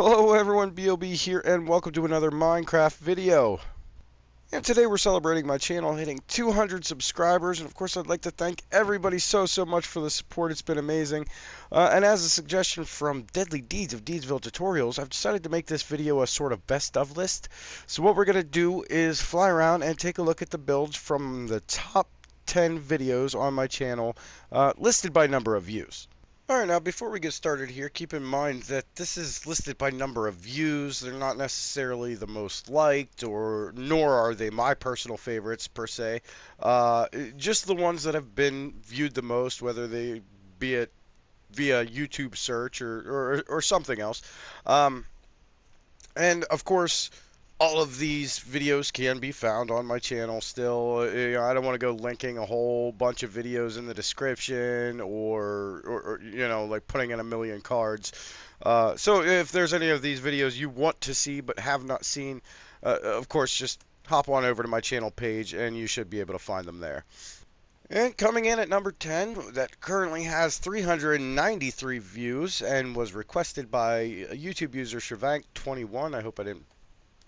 Hello everyone, B.O.B. here, and welcome to another Minecraft video. And today we're celebrating my channel hitting 200 subscribers, and of course I'd like to thank everybody so much for the support. It's been amazing. And as a suggestion from Deadly Deeds of DZVill3 Tutorials, I've decided to make this video a sort of best of list. So what we're going to do is fly around and take a look at the builds from the top 10 videos on my channel, listed by number of views. Alright, now before we get started here, keep in mind that this is listed by number of views. They're not necessarily the most liked, nor are they my personal favorites per se. Just the ones that have been viewed the most, whether they be it via YouTube search or something else. And of course, all of these videos can be found on my channel still. I don't want to go linking a whole bunch of videos in the description or like putting in a million cards. So if there's any of these videos you want to see but have not seen, of course, just hop on over to my channel page and you should be able to find them there. And coming in at number 10, that currently has 393 views and was requested by a YouTube user, SHAREfactory. I hope I didn't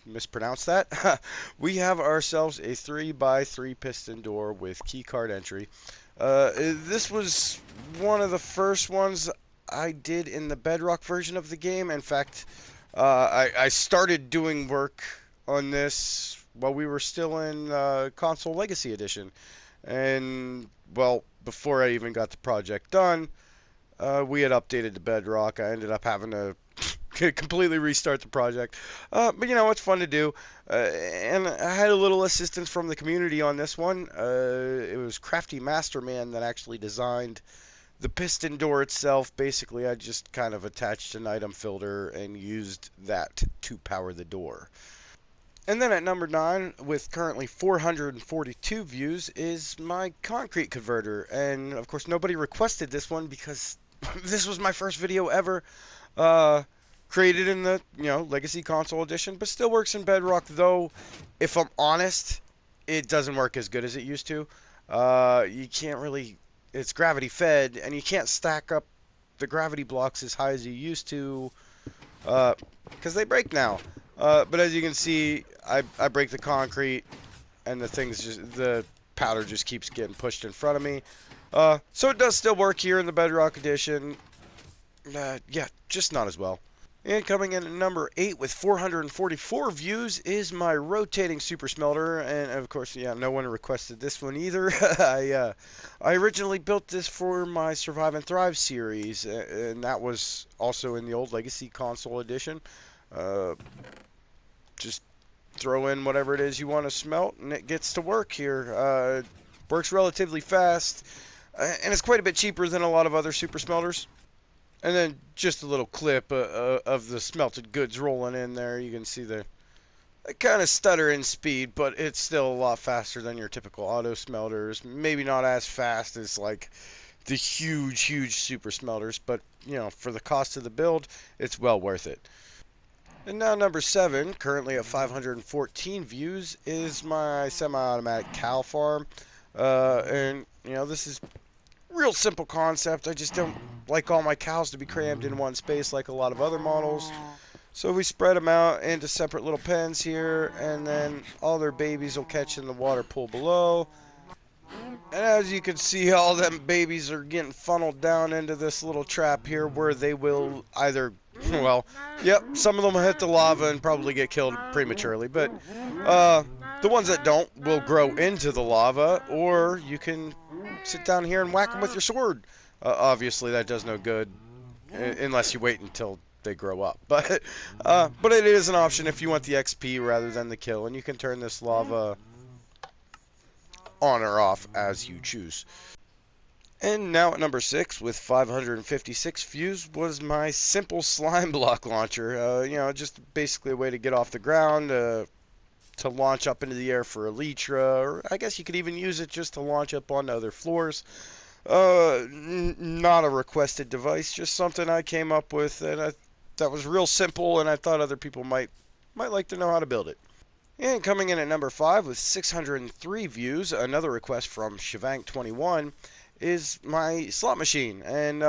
mispronounce that. We have ourselves a 3x3 piston door with keycard entry. This was one of the first ones I did in the Bedrock version of the game. In fact, I started doing work on this while we were still in Console Legacy Edition. And, well, before I even got the project done, we had updated to Bedrock. I ended up having to completely restart the project, but it's fun to do, and I had a little assistance from the community on this one. It was Crafty Masterman that actually designed the piston door itself. Basically, I just kind of attached an item filter and used that to power the door. And then at number 9, with currently 442 views, is my concrete converter. And of course, nobody requested this one because this was my first video ever. Created in the, Legacy Console Edition, but still works in Bedrock, though, if I'm honest, it doesn't work as good as it used to. You can't really, it's gravity fed, and you can't stack up the gravity blocks as high as you used to, because they break now. But as you can see, I break the concrete, and the powder just keeps getting pushed in front of me. So it does still work here in the Bedrock Edition. Yeah, just not as well. And coming in at number 8 with 444 views is my rotating super smelter, and of course, no one requested this one either. I originally built this for my Survive and Thrive series, and that was also in the old Legacy Console Edition. Just throw in whatever it is you want to smelt, and it gets to work here. Works relatively fast, and it's quite a bit cheaper than a lot of other super smelters. And then just a little clip of the smelted goods rolling in there. You can see the kind of stutter in speed, but it's still a lot faster than your typical auto smelters. Maybe not as fast as like the huge super smelters, but for the cost of the build, it's well worth it. And now number 7, currently at 514 views, is my semi-automatic cow farm. And this is real simple concept. I just don't like all my cows to be crammed in one space like a lot of other models. So we spread them out into separate little pens here, and then all their babies will catch in the water pool below. And as you can see, all them babies are getting funneled down into this little trap here where they will either, some of them will hit the lava and probably get killed prematurely, but the ones that don't will grow into the lava, or you can sit down here and whack them with your sword. Obviously, that does no good unless you wait until they grow up. But it is an option if you want the XP rather than the kill, and you can turn this lava on or off as you choose. And now at number 6, with 556 views, was my simple slime block launcher. Just basically a way to get off the ground, to launch up into the air for elytra, or I guess you could even use it just to launch up onto other floors. Not a requested device, just something I came up with, and that was real simple, and I thought other people might like to know how to build it. And coming in at number 5 with 603 views, another request from Shavank21, is my slot machine. And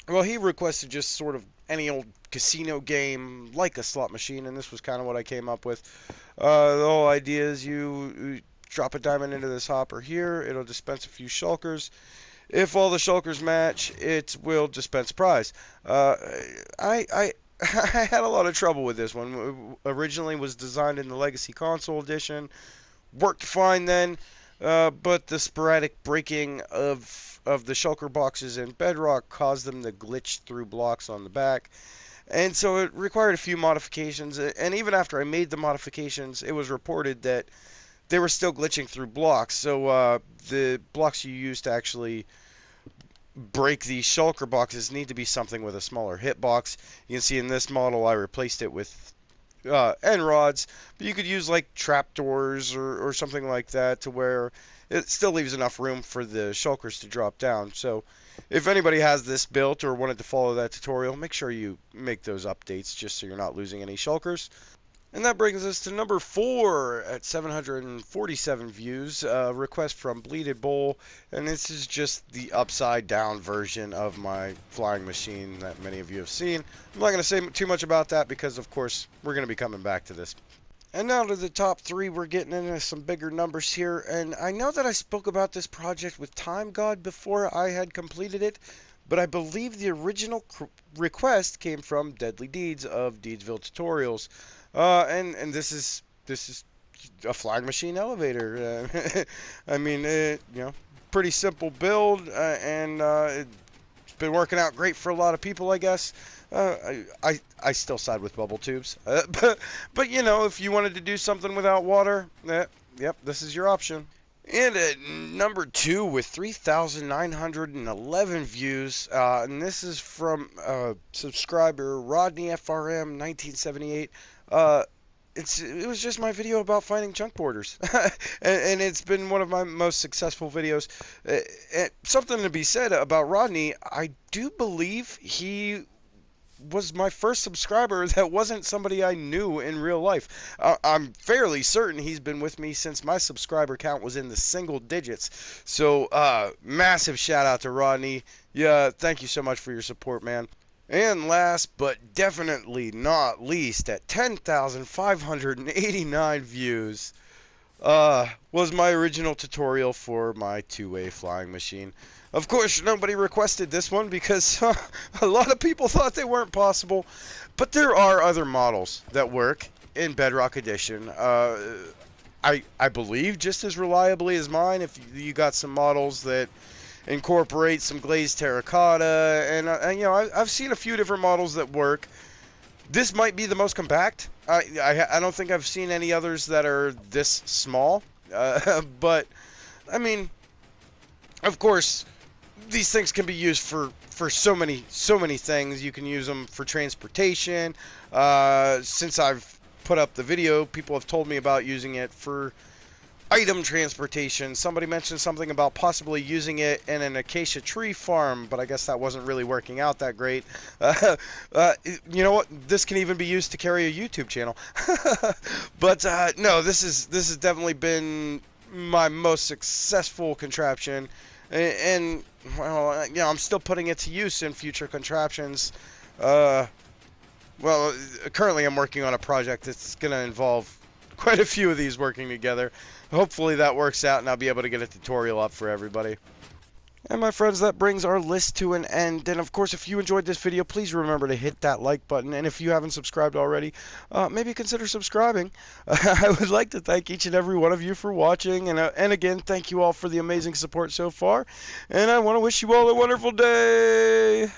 well, he requested just sort of any old casino game like a slot machine, and this was kind of what I came up with. The whole idea is you drop a diamond into this hopper here. It'll dispense a few shulkers. If all the shulkers match, it will dispense a prize. I had a lot of trouble with this one. Originally was designed in the Legacy Console Edition. Worked fine then, but the sporadic breaking of the shulker boxes in Bedrock caused them to glitch through blocks on the back. And so it required a few modifications. And even after I made the modifications, it was reported that they were still glitching through blocks. So the blocks you use to actually break these shulker boxes need to be something with a smaller hitbox. You can see in this model I replaced it with end rods, but you could use like trapdoors or something like that to where it still leaves enough room for the shulkers to drop down. So if anybody has this built or wanted to follow that tutorial, make sure you make those updates just so you're not losing any shulkers. And that brings us to number 4 at 747 views. Request from Bleeded Bull, and this is just the upside down version of my flying machine that many of you have seen. I'm not going to say too much about that because, of course, we're going to be coming back to this. And now to the top 3, we're getting into some bigger numbers here. And I know that I spoke about this project with Time God before I had completed it, but I believe the original request came from Deadly Deeds of D33DZVill3 Tutorials. And this is a flying machine elevator. I mean, you know, pretty simple build, and it's been working out great for a lot of people, I guess. I still side with bubble tubes, but you know, if you wanted to do something without water, yep, this is your option. And at number 2 with 3,911 views, and this is from subscriber Rodney FRM 1978. It was just my video about finding chunk borders, and it's been one of my most successful videos. Something to be said about Rodney, I do believe he was my first subscriber that wasn't somebody I knew in real life. I'm fairly certain he's been with me since my subscriber count was in the single digits. So, massive shout out to Rodney. Yeah, thank you so much for your support, man. And last but definitely not least, at 10,589 views, was my original tutorial for my two-way flying machine. Of course, nobody requested this one because a lot of people thought they weren't possible, but there are other models that work in Bedrock Edition. I believe just as reliably as mine. If you got some models that incorporate some glazed terracotta, and you know, I've seen a few different models that work. This might be the most compact. I don't think I've seen any others that are this small, but I mean, of course, these things can be used for so many things. You can use them for transportation. Since I've put up the video, people have told me about using it for item transportation. Somebody mentioned something about possibly using it in an acacia tree farm, but I guess that wasn't really working out that great. You know what? This can even be used to carry a YouTube channel. But no, this has definitely been my most successful contraption, and well, you know, I'm still putting it to use in future contraptions. Well, currently I'm working on a project that's going to involve quite a few of these working together. Hopefully that works out and I'll be able to get a tutorial up for everybody. And my friends, that brings our list to an end. And of course, if you enjoyed this video, please remember to hit that like button. And if you haven't subscribed already, maybe consider subscribing. I would like to thank each and every one of you for watching. And again, thank you all for the amazing support so far. And I want to wish you all a wonderful day.